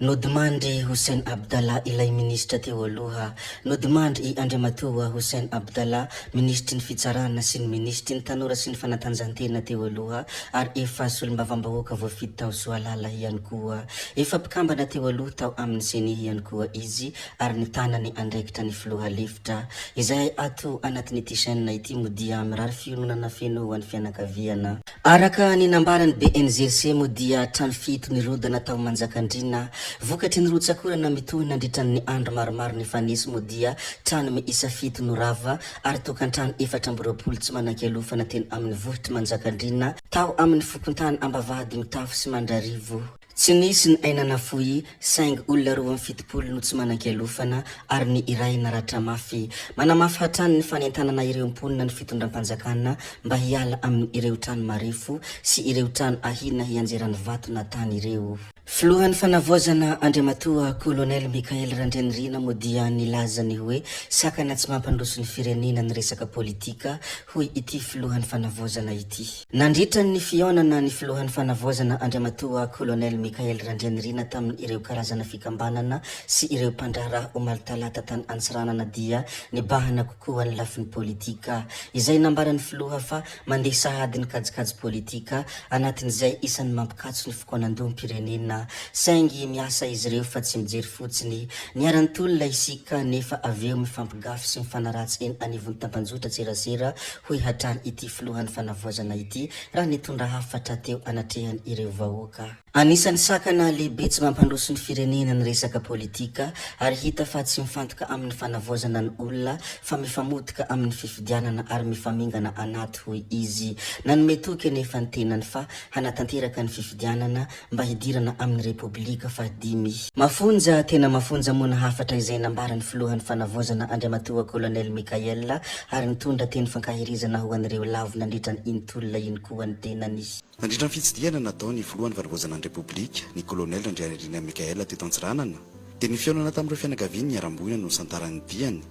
Nodimandry Hussein Abdallah ilay ministra teo aloha. Nodimandry i Andriamatoa Hussein Abdallah ministry ny fitsarana sy ny ministry ny tanora sy ny fanatanjahantena teo aloha, ary efa solombavam-bahoaka voafidy tao Soalala ihany koa. Efa mpikambana teo aloha tao amin'ny CENI ihany koa izy, ary ny tanany andraikitra ny filoha lefitra. Izay ato anatin'ity chaîne ity modia mirary fiononana feno ho an'ny fianakaviana. Araka ny nambarany BNGC modia trano fito nirodana tao Manjakandriana. Vokatry ny rotsakorana mitohy nandritran'ny andro maromaro ny fanesy modia trano miisa fito no rava, ary tokantrano 420 tsy manan-kialofana teny amin'ny vohitry Manjakandriana tao amin'ny fokontany ambavahady mitafo sy mandrarivo. Tsy nisy ny ainana fohy, saingy olona 27 no tsy manan-kialofana, ary ny iray naratra mafy. Manamafy hatrany ny fanentanana ireo mponina ny fitondram-panjakana mba hiala amin'ny ireo trano marefo sy ireo trano ahina hianjerany vato na tany ireo. Filohan'ny fanavozana Andriamatoa Colonel Mikael Randrianirina modia nilazany hoe sakana tsy mampandroso ny firenena ny resaka politika hoy ity filohan'ny fanavozana ity. Nandritra ny fionana ny filohan'ny fanavozana Andriamatoa Colonel Mikael Randrianirina tamin'ny ireo karazana fikambanana sy ireo mpandraharaha omaly talata tany Antsiranana dia nibahana kokoa ny lafin'ny politika. Izay nambarany filoha fa mandeha sahady ny kajikajy politika, anatin'izay isan'ny mampikatso ny fikoanandom-pirenena. Saingy miasa izy ireo fa tsy mijery fotsiny, niarany tolona isika nefa aveo mifampigafy sy mifanaratsy eny anivon'ny tampanjotra tserasera hoy hatrany ity filohan'ny fanavozana ity raha nitondra hafatra teo anatrehany ireo vahoaka. Anisan'ny sakana lehibe tsy mampandroso ny firenena ny resaka politika, ary hita fa tsy mifantoka amin'ny fanavozana ny olona fa mifamotika amin'ny fifidianana ary mifamingana anaty hoy izy. Nanometoky nefa ny tenany fa hanatanteraka ny fifidianana mba hidirana amin'ny Republika fahadimy. Mafonja tena mafonja mona hafatra izay nambarany filohan'ny fanavozana Andriamatoa Colonel Mikael, ary nitondra teny fankahirizana ho an'ireo lavo nandritra ny intolona iny koa ny tenany. Nandritra ny fitsidiana natao ny filohan'ny fanavozana Republika ny Colonel Randrianirina Mikael teto Antsiranana, dia ny fionana tamin'ireo fianakaviany Niarambona no santarany diany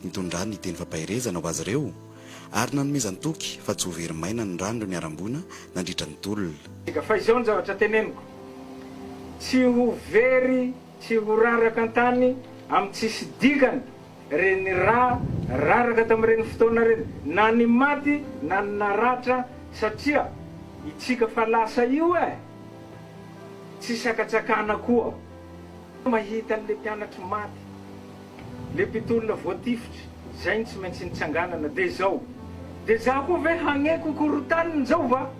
mitondra ny teny fampahirezana ho azy ireo, ary nanomezany toky fa tsy ho very maina ny rano Niarambona nandritra ny tolona. Fa izao ny zavatra teneniko, tsy ho very, tsy ho raraka an-tany amin'ny tsisy dikany reny raraka tamin'ireny fotoana reny, na ny maty na ny naratra, satria itsika fa lasa io tsy sakatsakana koa. Mahita an'le mpianatra maty, le mpitolona voatifitra, zay tsy maintsy nitsanganana. De zao, de za koa ve hagneko korotaniny zao va?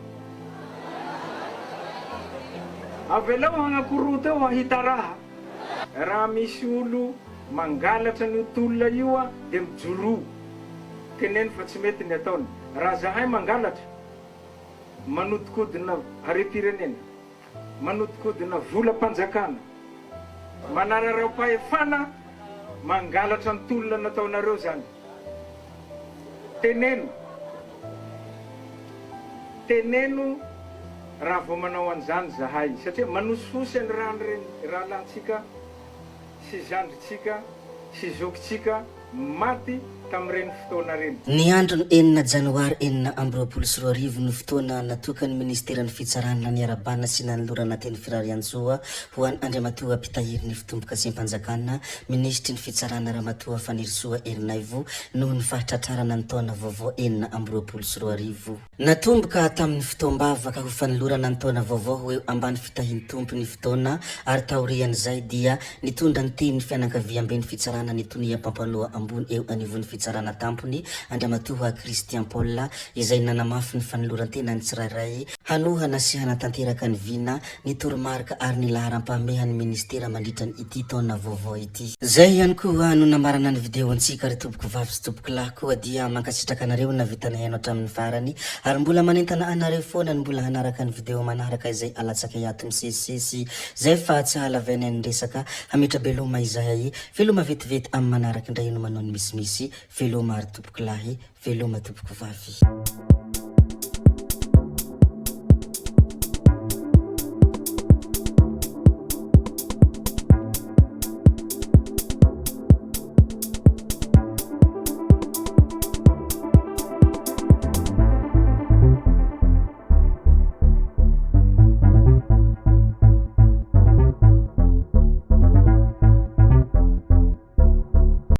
Avelao hagnakorota eo hahita raha misy olo mangalatra ny tolona io de mijoro teneny fa tsy mety ny ataony. Raha zahay mangalatra manodikodina harem-pirenena, manodikodina volam-panjakana, manararaopahefana, mangalatra ny tolona nataonareo zany. Teneno raha vao manao an'izany zahay, satria manosifosy ny raha lantsika sy zandritsika sy zokitsika maty tamin'ireny fotoana reny. Ny andro ny 9 Janoary 2024 no fotoana natokany ministeran'ny fitsarana ny arabana sy nanolorana teny firariantsoa ho an'ny Andriamatoa Pitahiry ny fitomboka sy mpanjakana, ministry ny fitsarana Ramatoa Fanirisoa Erinaivo noho ny fahatratrarana ny taona vaovao 2024. Natomboka tamin'ny fotoam-bavaka ho fanolorana ny taona vaovao ho eo ambany fitahiany tompo ny fotoana, ary taorian'izay dia nitondra ny teny fianakaviam-be ny fitsarana ny tonia Pampanoa ambony eo anivon'ny fitsarana tampony Andriamatoa Christian Paul, izay nanamafy ny fanoloran-tena ny tsirairay hanohana sy hanatanteraka ny vina ny toromarika ary ny laharam-pahamehan'ny ministera mandritra ny ity taona vaovao ity. Zay ihany koa no namarana ny video antsika ry tompoko vavy sy tompoko lahy koa dia mankasitraka anareo na vitana haino hatramin'ny farany, ary mbola manentana anareo foana ny mbola hanaraka ny video manaraka izay alatsaka iato misesisesy. Zay fa tsy halavaina ny resaka hametra beloma izahay, veloma vetivety amin'ny manaraka indray no manao ny misimisy, veloma ary tompoko lahy, veloma tompoko vavy.